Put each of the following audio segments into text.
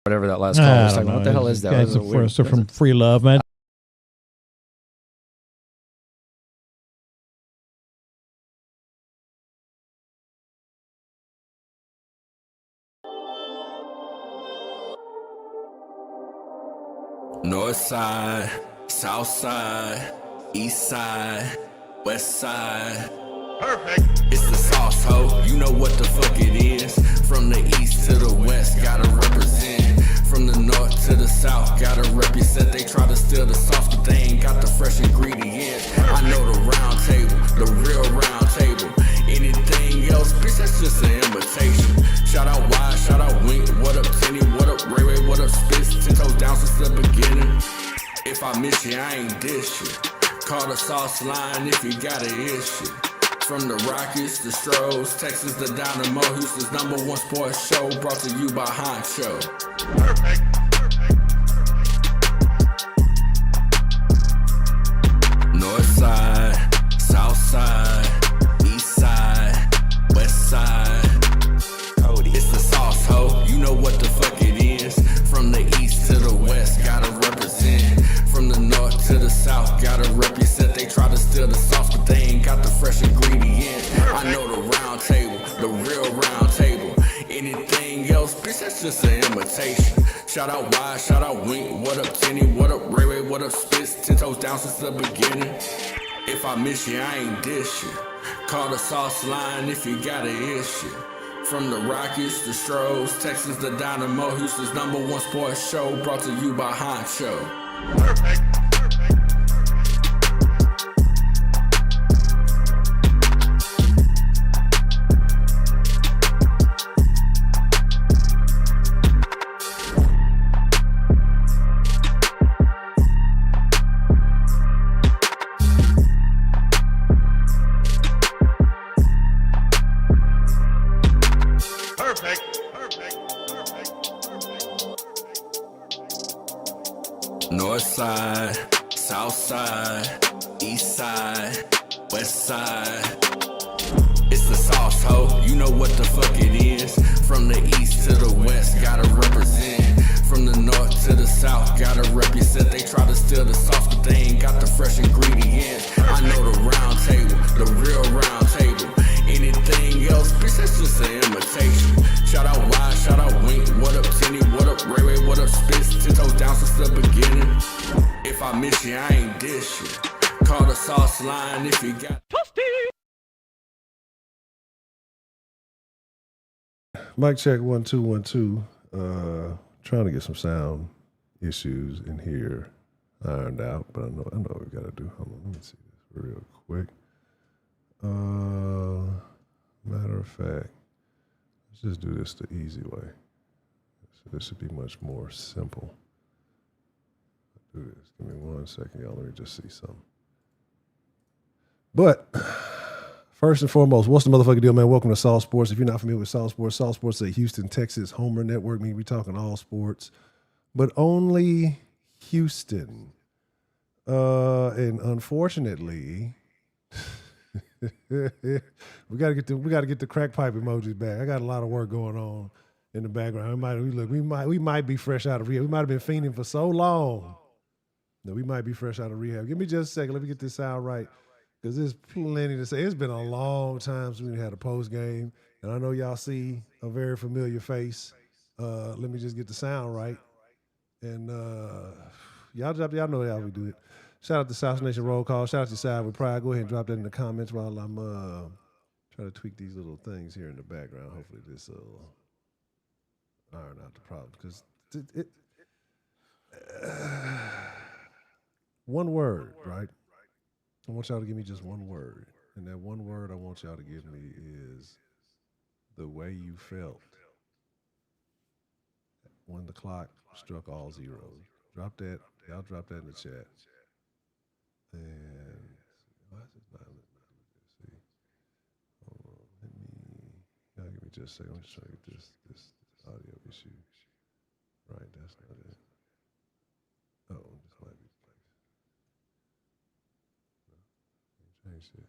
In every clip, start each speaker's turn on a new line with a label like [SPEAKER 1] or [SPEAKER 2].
[SPEAKER 1] whatever that last call was talking about. What the hell is that?
[SPEAKER 2] Guys are from Free Love, man.
[SPEAKER 3] North side, south side, east side, west side. Perfect. It's the sauce, ho. You know what the fuck it is. From the east to the west, gotta represent. From the north to the south, gotta represent. They try to steal the sauce, but they ain't got the fresh ingredients. I know the round table, the real round table. Anything else, bitch, that's just an imitation. Shout out Wide, shout out Wink, what up Tenny, what up Ray Ray, what up Spitz, 10 toes down since the beginning. If I miss you, I ain't dish you. Call the sauce line if you got an issue. From the Rockies, the Strouds, Texas, the Dynamo, Houston's #1 sports show, brought to you by Honcho. Perfect. North side, south side, east side, west side. It's the sauce, ho. You know what the fuck it is. From the east to the west, gotta represent. From the north to the south, gotta represent. They try to steal the sauce, but they ain't got the fresh ingredients. I know the round table, the real round table. Anything else, bitch, that's just an imitation. Shout out Wide, shout out Wink, what up Tenny, what up Ray Ray, what up Spitz, 10 toes down since the beginning. If I miss you, I ain't dish you. Call the sauce line if you got an issue. From the Rockies, the Strouds, Texas, the Dynamo, Houston's #1 sports show, brought to you by Honcho. Perfect. North side, south side, east side, west side. It's the sauce, ho. You know what the fuck it is. From the east to the west, gotta represent. From the north to the south, gotta represent. They try to steal the sauce, but they ain't got the fresh ingredients. I know the round table, the real round table. Anything else, bitch, that's just an imitation. Shout out Wide, shout out Wink, what up Tenny, what up Ray Ray, what up Spitz, 10 toes down since the beginning. If I miss you, I ain't dish you. Call the sauce line if you got Toasty.
[SPEAKER 4] Mic check 1 2 1 2. Trying to get some sound issues in here ironed out, but I know what we gotta do. Hold on, let me see this real quick. Matter of fact, let's just do this the easy way. So this should be much more simple. Do this. Give me 1 second, y'all. Let me just see something. But first and foremost, what's the motherfucking deal, man? Welcome to Salt Sports. If you're not familiar with Salt Sports is a Houston, Texas homer network. I mean, we talking all sports, but only Houston. And unfortunately, we gotta get the crack pipe emojis back. I got a lot of work going on in the background. We might be fresh out of rehab. We might have been fiending for so long that we might be fresh out of rehab. Give me just a second. Let me get this sound right, because there's plenty to say. It's been a long time since we had a post game, and I know y'all see a very familiar face. Let me just get the sound right, and y'all know how we do it. Shout out to South Nation Roll Call. Shout out to Side with Pride. Go ahead and drop that in the comments while I'm trying to tweak these little things here in the background. Hopefully this will iron out the problem. Because one word, right? I want y'all to give me just one word. And that one word I want y'all to give me is the way you felt when the clock struck all zeros. Drop that. Y'all drop that in the chat. And why is it not? Let's see. Hold on. Y'all give me just a second. I'm just trying to get this audio issue right. That's not it. Oh, this might be the place. No, change it.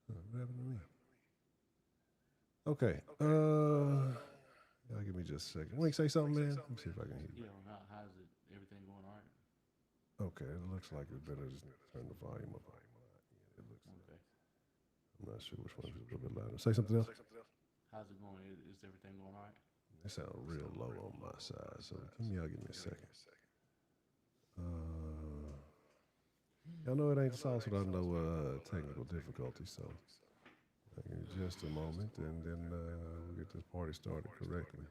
[SPEAKER 4] Oh, what happened to me? Okay. Y'all give me just a second. Wait, say something, man. Let me see if I can hear you.
[SPEAKER 5] Yeah, how's it? Everything going all right?
[SPEAKER 4] Okay, it looks like it's better just turn the volume up. It looks.
[SPEAKER 5] Okay.
[SPEAKER 4] I'm not sure which one is a little bit louder. Say something else.
[SPEAKER 5] How's it going? Is everything going all right?
[SPEAKER 4] It sounds real low on my side, so give me a second. Y'all know it ain't the sauce without no technical difficulties, so give me just a moment, and then we'll get this party started correctly.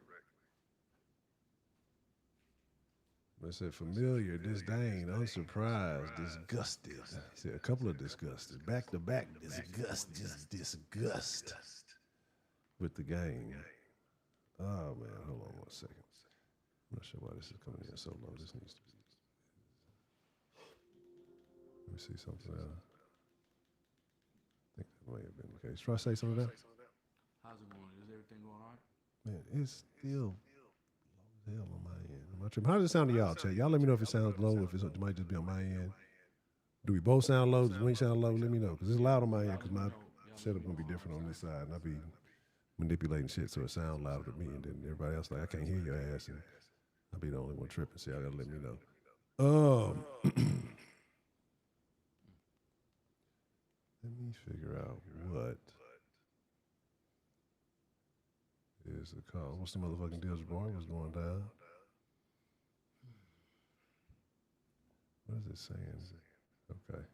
[SPEAKER 4] I said familiar, disdain, unsurprised, disgusted. He said a couple of disgusted, back to back, disgust with the game. Oh man, hold on 1 second. I'm not sure why this is coming in so low. This needs to be. Let me see something else. I think that may have been the case. Try to say something else.
[SPEAKER 5] How's it going? Is everything going all right?
[SPEAKER 4] Man, it's still low as hell on my end. Am I tripping? How does it sound to y'all, Chat? Y'all let me know if it sounds low, if it might just be on my end. Do we both sound low? Does Wink sound low? Let me know, because it's loud on my end, because my setup going to be different on this side, and I'll be manipulating shit so it sounds louder to me, and then everybody else like, I can't hear your ass, and I'll be the only one tripping, so y'all got to let me know. Let me figure out what is the call. What's the motherfucking deal, boy? What's going down? What is it saying? Okay.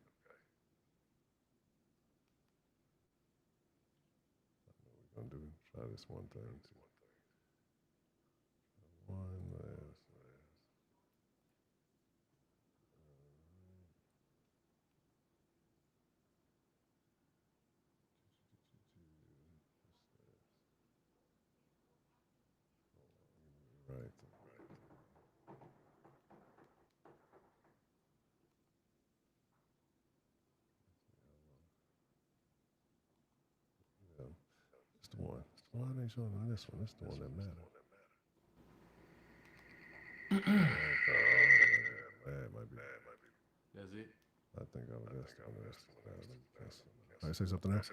[SPEAKER 4] We're going to try this one thing. One last. Right. Yeah. It's the one. Why are they showing them this one? That's the one that matters. That might be.
[SPEAKER 5] That's it?
[SPEAKER 4] I think that's the one. All right, say something else.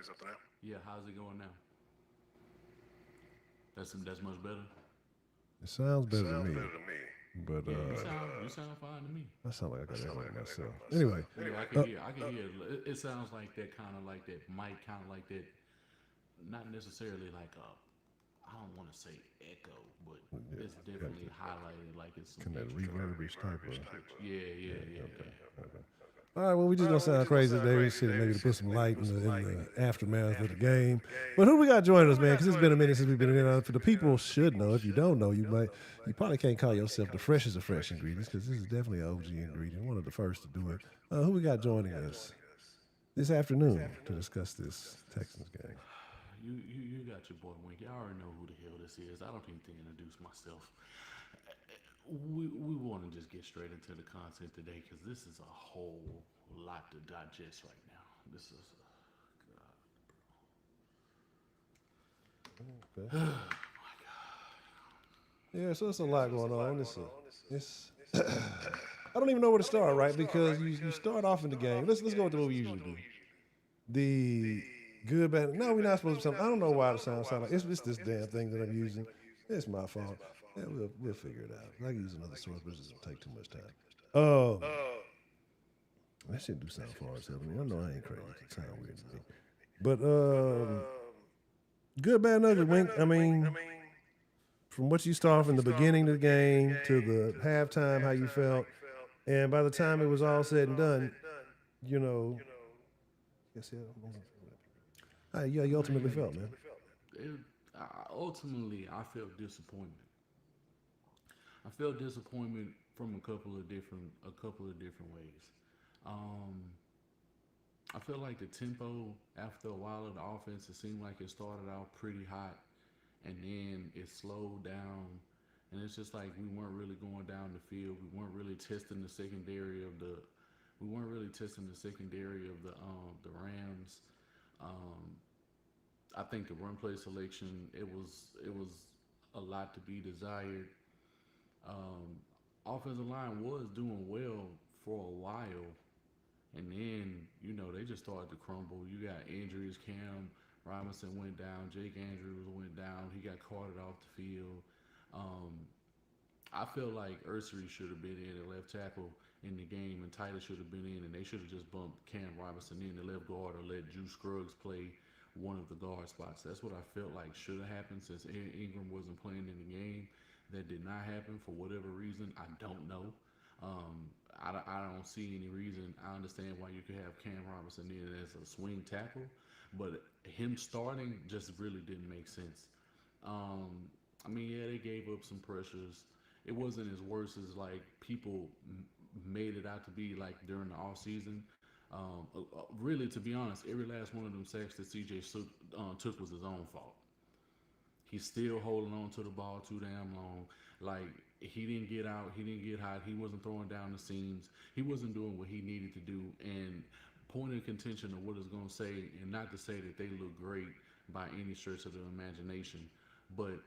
[SPEAKER 5] Yeah, how's it going now? That's much better?
[SPEAKER 4] It sounds better to me. But
[SPEAKER 5] you sound fine to me.
[SPEAKER 4] I sound like I got that on myself. Anyway.
[SPEAKER 5] Yeah, I can hear it. It sounds like that kind of like that mic, kind of like that, not necessarily like a, I don't want to say echo, but it's definitely highlighted like it's some
[SPEAKER 4] That reverb-ish type of.
[SPEAKER 5] Yeah.
[SPEAKER 4] Okay. All right, well, we just gonna sound crazy today. Shit, maybe to put some light in the aftermath of the game. But who we got joining us, man? Because it's been a minute since we've been in. For the people should know. If you don't know, you probably can't call yourself the freshest of fresh ingredients, because this is definitely an OG ingredient, one of the first to do it. Who we got joining us this afternoon to discuss this Texans game?
[SPEAKER 5] You got your boy Wink. I already know who the hell this is. I don't even think to introduce myself. We want to just get straight into the content today, because this is a whole lot to digest right now. This is
[SPEAKER 4] Okay. Oh my God. Yeah, so it's a lot going on. It's I don't even know where to start, right? Because you start off in the game. Let's go with what we usually do. The good, bad. No, we're not supposed to. I don't know why it sounds like it's this damn thing that I'm using. It's my fault. Yeah, we'll figure it out. I can use another source, but it doesn't take too much time. That shit do sound far as hell to me. I know I ain't crazy. It sound weird to me. But good, bad, and ugly, Wink. I mean, from what you start from the beginning of the game to the halftime, how you felt, and by the time it was all said and done, you know, how you ultimately felt, man.
[SPEAKER 5] Ultimately, I felt disappointment. I felt disappointment from a couple of different ways. I feel like the tempo after a while of the offense, it seemed like it started out pretty hot, and then it slowed down, and it's just like we weren't really going down the field. We weren't really testing the secondary of the Rams. I think the run play selection, it was a lot to be desired. Offensive line was doing well for a while, and then they just started to crumble. You got injuries. Cam Robinson went down. Jake Andrews went down. He got carted off the field. Um, I feel like Ursery should have been in at left tackle in the game, and Titus should have been in, and they should have just bumped Cam Robinson in the left guard or let Juice Scruggs play one of the guard spots. That's what I felt like should have happened since Ingram wasn't playing in the game. That did not happen for whatever reason. I don't know. I don't see any reason. I understand why you could have Cam Robinson in as a swing tackle, but him starting just really didn't make sense. I mean, yeah, they gave up some pressures. It wasn't as worse as like people made it out to be like during the off season. Really, to be honest, every last one of them sacks that CJ took was his own fault. He's still holding on to the ball too damn long. Like he didn't get out, he didn't get hot, he wasn't throwing down the seams, he wasn't doing what he needed to do. And point of contention of what it's gonna say, and not to say that they look great by any stretch of the imagination, but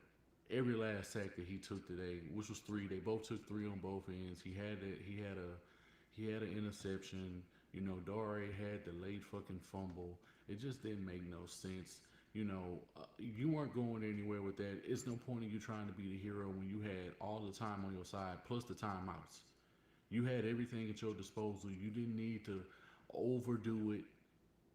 [SPEAKER 5] every last sack that he took today, which was three, they both took three on both ends. He had an interception. You know, Dore had the late fucking fumble. It just didn't make no sense. You know, you weren't going anywhere with that. It's no point in you trying to be the hero when you had all the time on your side, plus the timeouts. You had everything at your disposal. You didn't need to overdo it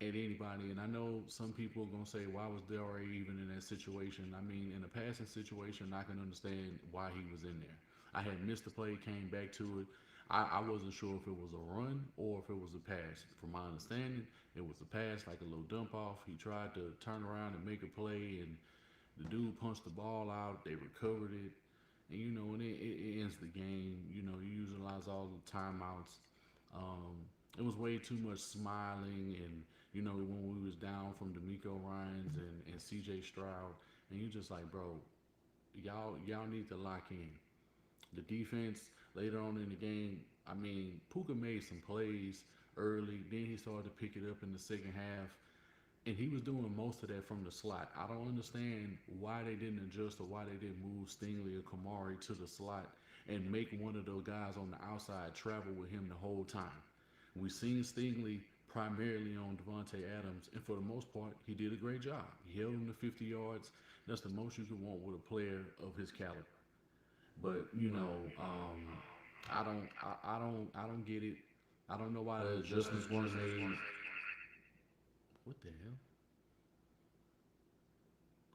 [SPEAKER 5] at anybody. And I know some people are going to say, why was Dore even in that situation? I mean, in a passing situation, I can understand why he was in there. I had missed the play, came back to it. I wasn't sure if it was a run or if it was a pass. From my understanding, it was a pass, like a little dump off. He tried to turn around and make a play, and the dude punched the ball out. They recovered it. And, you know, and it ends the game. You know, you utilize all the timeouts. It was way too much smiling, and you know when we was down from DeMeco Ryans and CJ Stroud, and you just like, bro, y'all need to lock in. The defense later on in the game, I mean, Puka made some plays early. Then he started to pick it up in the second half, and he was doing most of that from the slot. I don't understand why they didn't adjust or why they didn't move Stingley or Kamari to the slot and make one of those guys on the outside travel with him the whole time. We've seen Stingley primarily on Devontae Adams, and for the most part, he did a great job. He held him to 50 yards. That's the most you could want with a player of his caliber. But you know, I don't get it. I don't know why the adjustments weren't made. What the hell?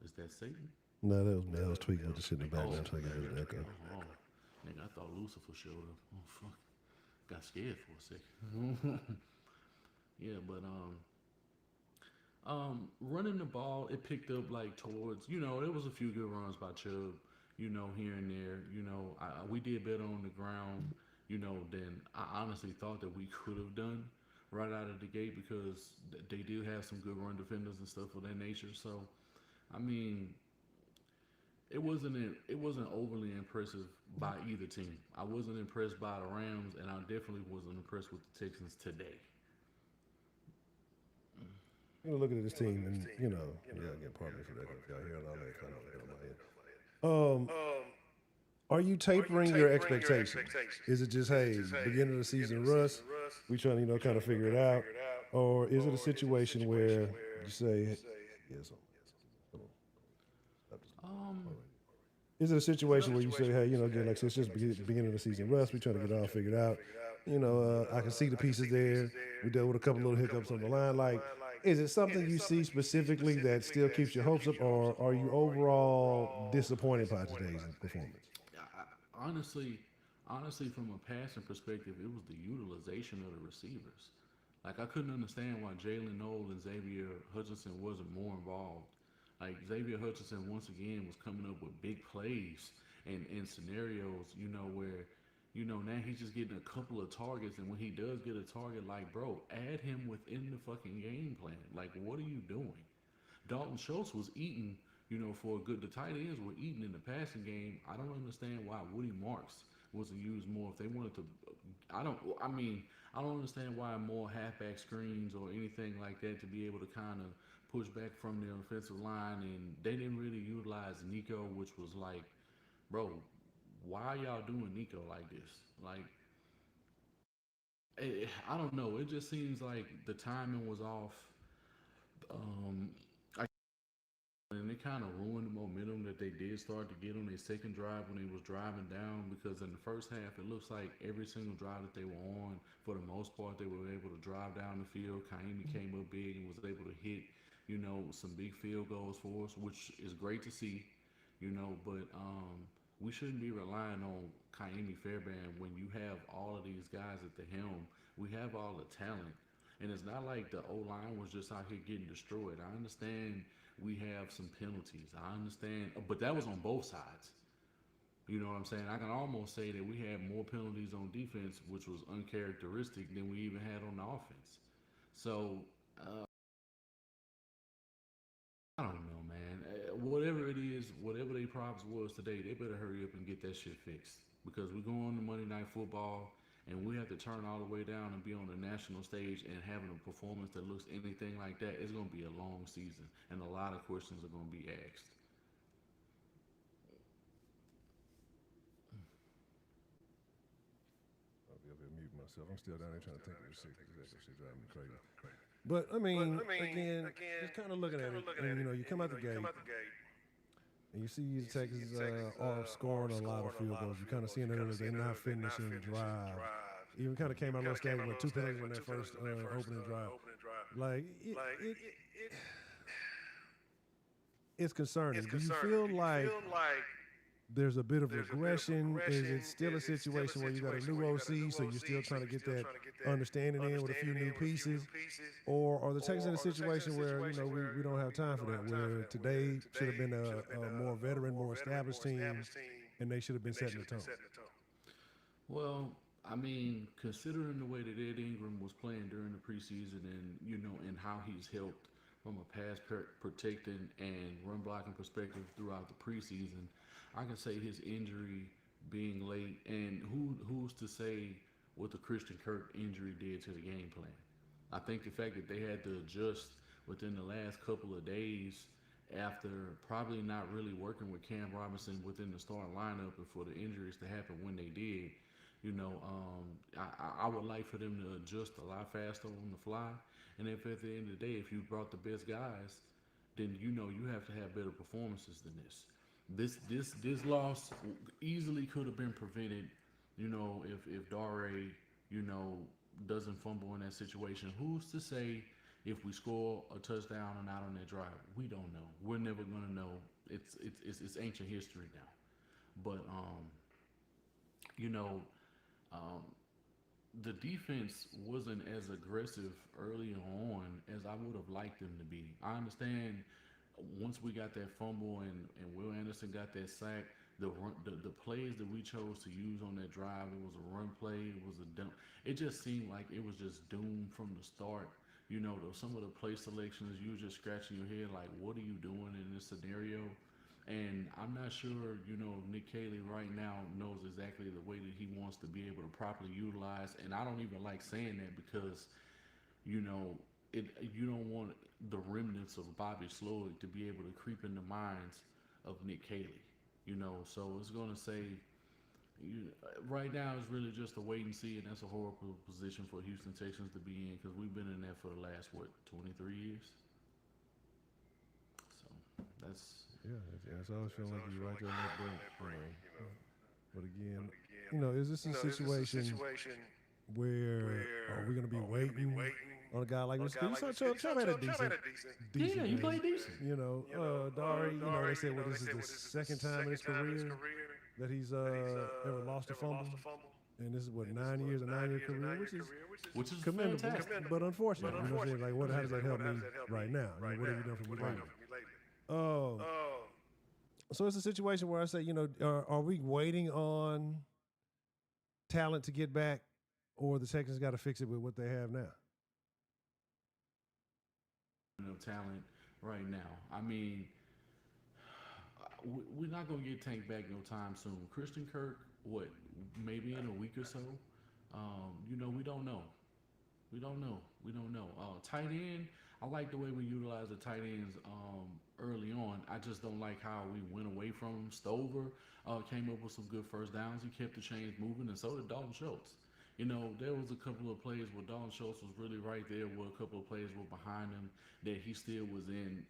[SPEAKER 5] Is that Satan?
[SPEAKER 4] No, that was me. I was tweaking with the shit in the background trying to get rid of that echo.
[SPEAKER 5] Oh, nigga, I thought Lucifer showed up. Oh fuck, got scared for a second. Yeah, but running the ball, it picked up like towards. You know, there was a few good runs by Chubb. You know, here and there. You know, we did better on the ground. You know, than I honestly thought that we could have done right out of the gate, because they do have some good run defenders and stuff of that nature. So, I mean, it wasn't overly impressive by either team. I wasn't impressed by the Rams, and I definitely wasn't impressed with the Texans today.
[SPEAKER 4] You know, looking at this team, and you know, again, pardon me for that. If y'all hear all that kind of on my end. Are you tapering your expectations? Is it just, hey, beginning of the season rust, we trying to, kind of figure it out? Or is it a situation where you say, yes, is it a situation where you say, hey, again, like it's just beginning of the season rust, we trying to get it all figured out? I can see the pieces there. We dealt with a couple little hiccups on the line. Like, is it something you see specifically that still keeps your hopes up, or are you overall disappointed by today's performance?
[SPEAKER 5] Honestly, from a passing perspective, it was the utilization of the receivers. Like, I couldn't understand why Jalen Noel and Xavier Hutchinson wasn't more involved. Like, Xavier Hutchinson, once again, was coming up with big plays and scenarios, where, now he's just getting a couple of targets. And when he does get a target, like, bro, add him within the fucking game plan. Like, what are you doing? Dalton Schultz was eating, the tight ends were eating in the passing game. I don't understand why Woody Marks wasn't used more. If they wanted to, I don't understand why more halfback screens or anything like that to be able to kind of push back from the offensive line. And they didn't really utilize Nico, which was like, bro, why y'all doing Nico like this? Like, I don't know. It just seems like the timing was off. And it kind of ruined the momentum that they did start to get on their second drive when they was driving down. Because in the first half, it looks like every single drive that they were on, for the most part, they were able to drive down the field. Kaimi came up big and was able to hit, some big field goals for us, which is great to see. But we shouldn't be relying on Kaimi Fairbairn when you have all of these guys at the helm. We have all the talent. And it's not like the O-line was just out here getting destroyed. I understand we have some penalties. I understand, but that was on both sides. You know what I'm saying? I can almost say that we had more penalties on defense, which was uncharacteristic, than we even had on the offense. So, I don't know, man. Whatever it is, whatever their problems was today, they better hurry up and get that shit fixed. Because we go on to Monday Night Football, and we have to turn all the way down and be on the national stage and having a performance that looks anything like that. It's going to be a long season, and a lot of questions are going to be asked.
[SPEAKER 4] I'll be up here muting myself. I'm still down there trying to think of the shit. That shit driving me crazy. But, I mean, again, just kind of looking at it, and, you come out the gate, and you see the Texans are scoring a lot of field goals. You kind of seeing that they're not finishing the drive. Even kind of came out a little stagnant with 2 penalties in that first opening drive. Like, it's concerning. Do you feel like there's a bit of regression? Is it still a situation where you got a new OC, so you're still trying to get that understanding in with a few new pieces? Or are the Texans in a situation where, we don't have time for that, where today should have been a more veteran, more established team, and they should have been setting the tone?
[SPEAKER 5] Well, I mean, considering the way that Ed Ingram was playing during the preseason and how he's helped from a pass protecting and run blocking perspective throughout the preseason, I can say his injury being late, and who's to say what the Christian Kirk injury did to the game plan. I think the fact that they had to adjust within the last couple of days after probably not really working with Cam Robinson within the starting lineup and for the injuries to happen when they did, I would like for them to adjust a lot faster on the fly. And if at the end of the day, if you brought the best guys, then you have to have better performances than this. This loss easily could have been prevented, if Dare, doesn't fumble in that situation. Who's to say if we score a touchdown or not on that drive? We don't know. We're never gonna know. It's ancient history now. But the defense wasn't as aggressive early on as I would have liked them to be. I understand once we got that fumble and Will Anderson got that sack, the plays that we chose to use on that drive, it was a run play, it was a dump. It just seemed like it was just doomed from the start. Some of the play selections, you were just scratching your head like, what are you doing in this scenario? And I'm not sure, Nick Caley right now knows exactly the way that he wants to be able to properly utilize. And I don't even like saying that because, you don't want the remnants of Bobby Sloyd to be able to creep in the minds of Nick Caley. So it's going to say, right now it's really just a wait and see, and that's a horrible position for Houston Texans to be in because we've been in there for the last, 23 years? So that's...
[SPEAKER 4] Yeah, it's always feeling like you're right there on that brink, But again, is this a situation where are we going to be waiting on a guy like this? Trump had a decent
[SPEAKER 5] yeah, he played decent.
[SPEAKER 4] Dare, they said, this is the second time in his career that he's ever lost a fumble. And this is what, 9 years, a 9-year career, which is commendable, fantastic. But unfortunate. How does that help me right now? What have you done for me lately? So it's a situation where I say, are we waiting on talent to get back, or the Texans got to fix it with what they have now?
[SPEAKER 5] Talent right now. I mean, we're not going to get Tank back no time soon. Christian Kirk, maybe in a week or so? We don't know. We don't know. Tight end, I like the way we utilize the tight ends early on. I just don't like how we went away from him. Stover came up with some good first downs. He kept the chains moving, and so did Dalton Schultz. There was a couple of plays where Dalton Schultz was really right there, where a couple of plays were behind him that he still was in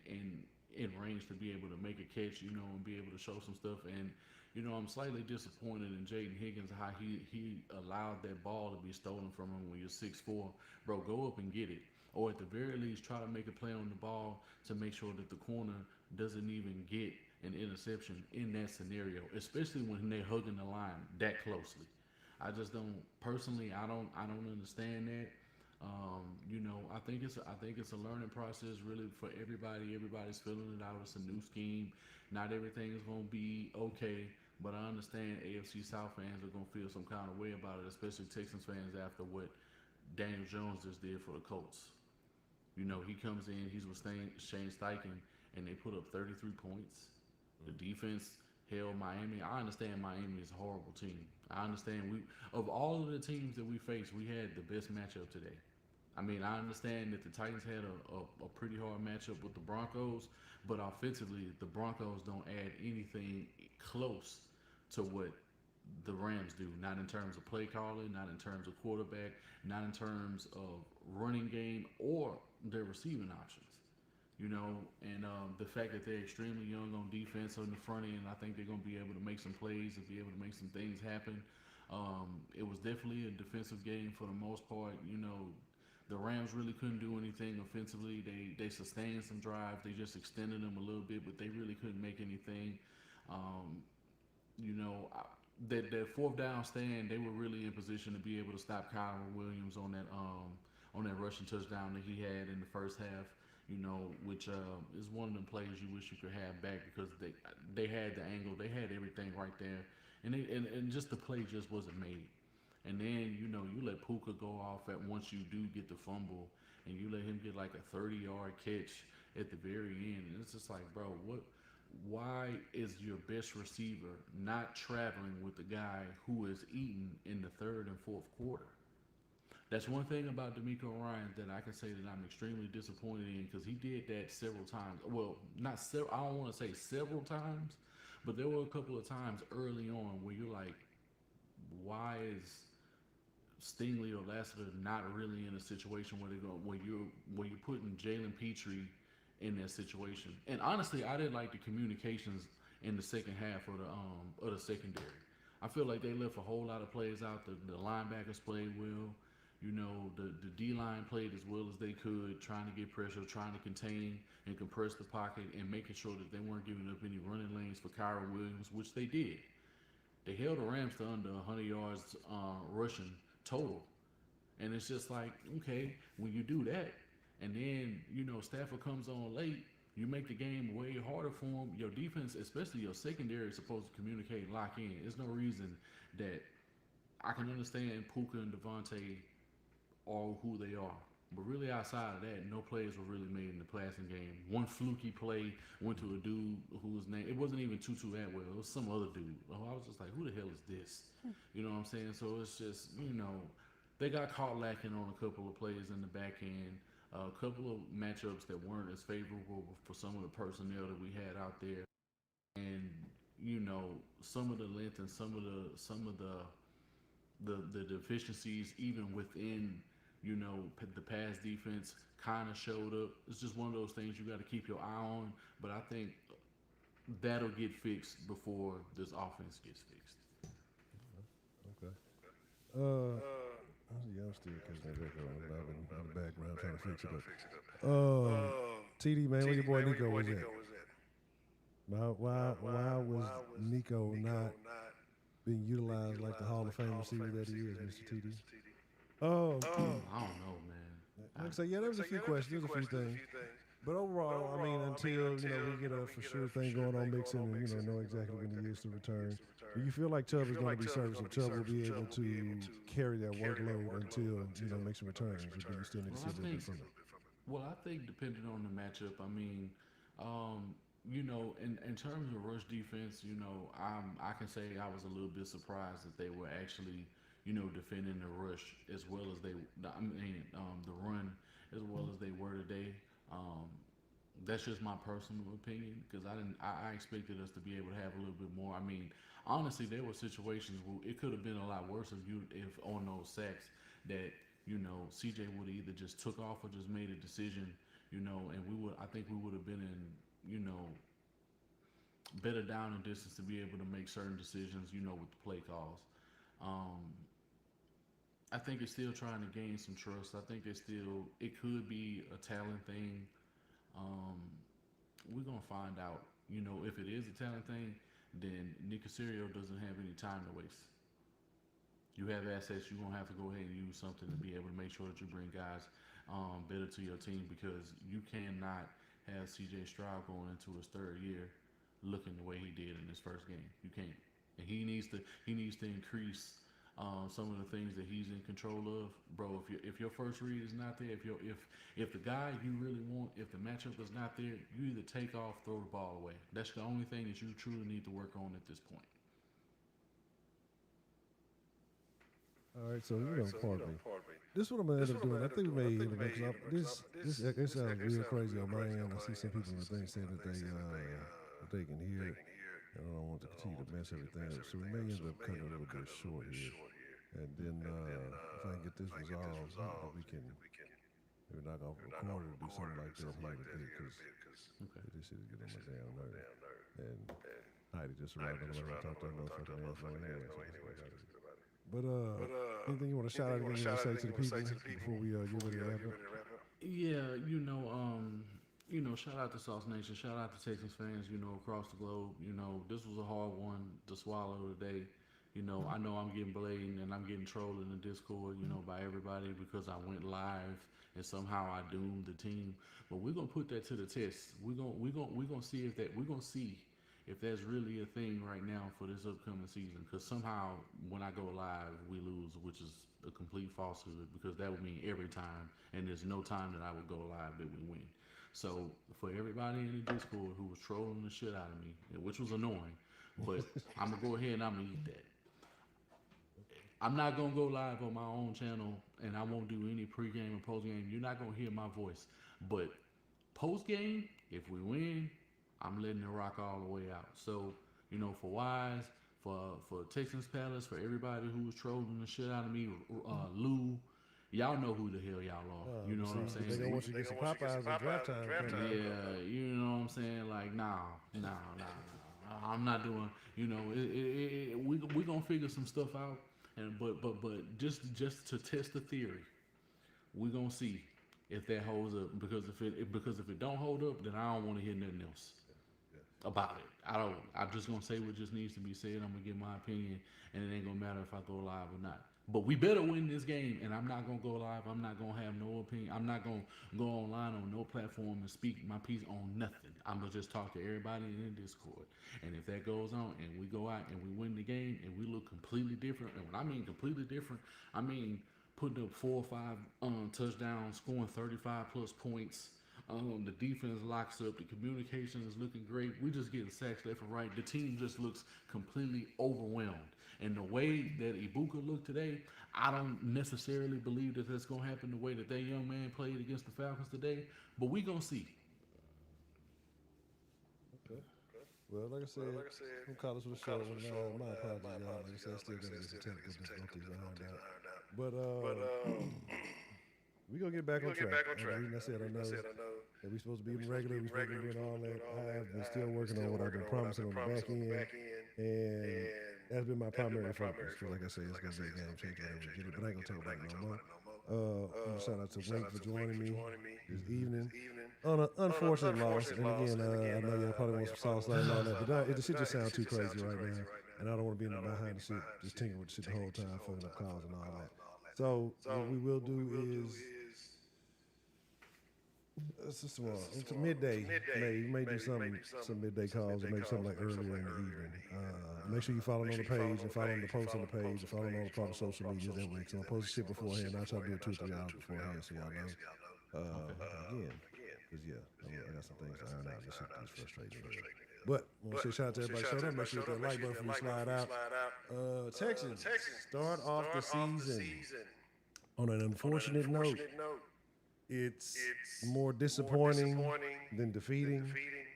[SPEAKER 5] in range to be able to make a catch, and be able to show some stuff. And I'm slightly disappointed in Jaden Higgins how he allowed that ball to be stolen from him when you're 6'4". Bro, go up and get it, or at the very least try to make a play on the ball to make sure that the corner doesn't even get an interception in that scenario, especially when they're hugging the line that closely. I just don't personally. I don't understand that. I think it's a learning process really for everybody. Everybody's filling it out. It's a new scheme. Not everything is gonna be okay, but I understand AFC South fans are gonna feel some kind of way about it, especially Texans fans after what Daniel Jones just did for the Colts. He comes in, he's with Shane Steichen, and they put up 33 points. The defense held Miami. I understand Miami is a horrible team. I understand of all of the teams that we faced, we had the best matchup today. I mean, I understand that the Titans had a pretty hard matchup with the Broncos, but offensively, the Broncos don't add anything close to what the Rams do. Not in terms of play calling, not in terms of quarterback, not in terms of running game or their receiving options. And the fact that they're extremely young on defense on the front end, I think they're going to be able to make some plays and be able to make some things happen. It was definitely a defensive game for the most part. The Rams really couldn't do anything offensively. They sustained some drives. They just extended them a little bit, but they really couldn't make anything. That fourth down stand, they were really in position to be able to stop Kyron Williams on that rushing touchdown that he had in the first half. Which is one of them plays you wish you could have back because they had the angle, they had everything right there, and just the play just wasn't made. And then you let Puka go off at once you do get the fumble, and you let him get like a 30-yard catch at the very end, and it's just like, bro, what? Why is your best receiver not traveling with the guy who is eating in the third and fourth quarter? That's one thing about DeMeco Ryans that I can say that I'm extremely disappointed in because he did that several times. Well, not several. I don't want to say several times, but there were a couple of times early on where you're like, why is Stingley or Lassiter not really in a situation where you're putting Jalen Petrie in that situation? And honestly, I didn't like the communications in the second half of the secondary. I feel like they left a whole lot of plays out. The linebackers played well. The D-line played as well as they could, trying to get pressure, trying to contain and compress the pocket, and making sure that they weren't giving up any running lanes for Kyron Williams, which they did. They held the Rams to under 100 yards rushing total. And it's just like, okay, when you do that, and then, Stafford comes on late, you make the game way harder for him. Your defense, especially your secondary, is supposed to communicate and lock in. There's no reason that I can understand Puka and Devontae are who they are. But really outside of that, no plays were really made in the passing game. One fluky play went to a dude whose name, it wasn't even Tutu Atwell, it was some other dude. I was just like, who the hell is this? You know what I'm saying? So it's just, they got caught lacking on a couple of plays in the back end, a couple of matchups that weren't as favorable for some of the personnel that we had out there. And, some of the length and some of the deficiencies even within the pass defense kind of showed up. It's just one of those things you got to keep your eye on, but I think that'll get fixed before this offense gets fixed.
[SPEAKER 4] Okay. I'm still catching that record on the background trying to fix it up. TD, man, where your boy Nico was at? Why was Nico not being utilized like the Hall of Fame receiver that he is, Mr. TD?
[SPEAKER 5] I don't know, man.
[SPEAKER 4] Like I say, there was a few questions, there's a few things. But overall, I mean, until we get a for sure thing going on Mixon and know exactly when he is to return. Do you feel like Chubb is going to be serviceable? Chubb will be able to carry that workload until Mixon returns, or do you still need to see a little bit from him?
[SPEAKER 5] Well, I think depending on the matchup, I mean, in terms of rush defense, I can say I was a little bit surprised that they were actually, defending the rush as well as the run as well as they were today. That's just my personal opinion because I expected us to be able to have a little bit more. I mean, honestly, there were situations where it could have been a lot worse if on those sacks that CJ would have either just took off or just made a decision, and I think we would have been in better down and distance to be able to make certain decisions, with the play calls. I think it's still trying to gain some trust. I think it could be a talent thing. We're gonna find out. If it is a talent thing, then Nick Caserio doesn't have any time to waste. You have assets. You're gonna have to go ahead and use something to be able to make sure that you bring guys better to your team, because you cannot have C.J. Stroud going into his third year looking the way he did in his first game. You can't, and he needs to increase some of the things that he's in control of, bro. If your first read is not there, if the guy you really want, if the matchup is not there, you either take off, throw the ball away. That's the only thing that you truly need to work on at this point.
[SPEAKER 4] All right, so pardon me. This is what I'm gonna end up doing. I think we may end up because this sounds real crazy on my end. I see some people in the thing saying that they can hear it, and I don't want to continue to mess everything up. So we may end up cutting a little bit short here, and then if I can get this resolved, we can maybe knock off a recorder or do something like that here, because this shit is getting on my damn nerve. And Heidi just arrived on the way I talked to her motherfucking ass on here. But anything you want to shout out, anything you want to say to the people before we get ready to wrap up?
[SPEAKER 5] Yeah, shout out to Sauce Nation, shout out to Texans fans, across the globe. This was a hard one to swallow today. I know I'm getting blamed and I'm getting trolled in the Discord, by everybody because I went live and somehow I doomed the team. But we're gonna put that to the test. We're gonna see if that's really a thing right now for this upcoming season. Because somehow when I go live, we lose, which is a complete falsehood, because that would mean every time, and there's no time that I would go live that we win. So for everybody in the Discord who was trolling the shit out of me, which was annoying, but I'm going to go ahead and I'm going to eat that. I'm not going to go live on my own channel, and I won't do any pregame or postgame. You're not going to hear my voice. But postgame, if we win, I'm letting it rock all the way out. So, for Wise, for Texans Palace, for everybody who was trolling the shit out of me, Lou, y'all know who the hell y'all are. You know what I'm saying?
[SPEAKER 4] They don't want you to get some Popeyes in draft time.
[SPEAKER 5] Yeah, you know what I'm saying? Like, nah. I'm not doing. We gonna figure some stuff out, but just to test the theory, we gonna see if that holds up. Because if it don't hold up, then I don't want to hear nothing else about it. I'm just gonna say what just needs to be said. I'm gonna give my opinion, and it ain't gonna matter if I go live or not. But we better win this game, and I'm not gonna go live. I'm not gonna have no opinion. I'm not gonna go online on no platform and speak my piece on nothing. I'm gonna just talk to everybody in the Discord. And if that goes on, and we go out and we win the game, and we look completely different, and when I mean completely different, I mean putting up 4 or 5 touchdowns, scoring 35 plus points. The defense locks up. The communication is looking great. We just getting sacks left and right. The team just looks completely overwhelmed. And the way that Ibuka looked today, I don't necessarily believe that that's going to happen the way that young man played against the Falcons today. But we going to see.
[SPEAKER 4] Okay. Well, like I said, I'm calling for the show. My apologies, y'all. Like I said, I still got to get some technical difficulties behind that. But we're going to get back on track. I said, I know that we're supposed to be regular. We're supposed to be doing all that. I have been still working on what I've been promising on the back end. And that's been my primary focus. So like I said, it's going to be a game changer. But I ain't going to talk about it no more. Shout out to Wink for joining me this evening on an unfortunate loss. And again, I know y'all probably want some sauce and all that, but the shit just sounds too crazy right now. And I don't want to be in the behind the shit, just tinkering with the shit the whole time, fucking up calls and all that. So what we will do is it's midday. We may do some midday calls, or maybe something like earlier in the evening. Make sure you follow on the page and follow on the post on the page and follow on all the proper social medias that week. So I'll post shit beforehand. I'll try to do it 2 or 3 hours beforehand, so y'all know. Again, because I got some things to iron out. This shit is frustrating. But I want to say shout out to everybody. Shout out, make sure you hit that like button before you slide out. Texans start off the season on an unfortunate note. It's more disappointing than defeating,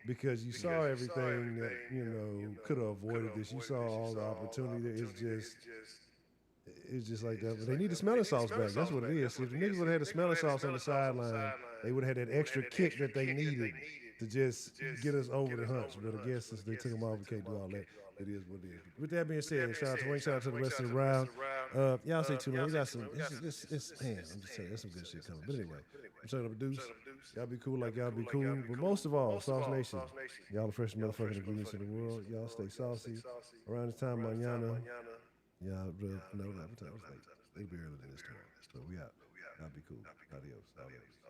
[SPEAKER 4] because you saw everything that could have avoided this. You saw all the opportunity. It's just like that. But they need the smelling sauce back. That's what it is. If the niggas would have had the smelling sauce on the sideline, they would have had that extra kick that they needed to just get us over the humps. But I guess since they took them off, we can't do all that. It is what it is. With that being said, shout out to Wayne, shout out to the rest of the round. Y'all say too long. We got some. Man, I'm just saying, there's some good shit coming. But anyway, I'm shutting up a deuce. Y'all be cool like y'all be cool. But most of all, Sauce Nation, y'all the freshest motherfucking ingredients in the world. Y'all stay saucy. Around this time, mañana. Y'all, no, not the time. It's late. It'll be earlier than this time. So we out. Y'all be cool. Adios.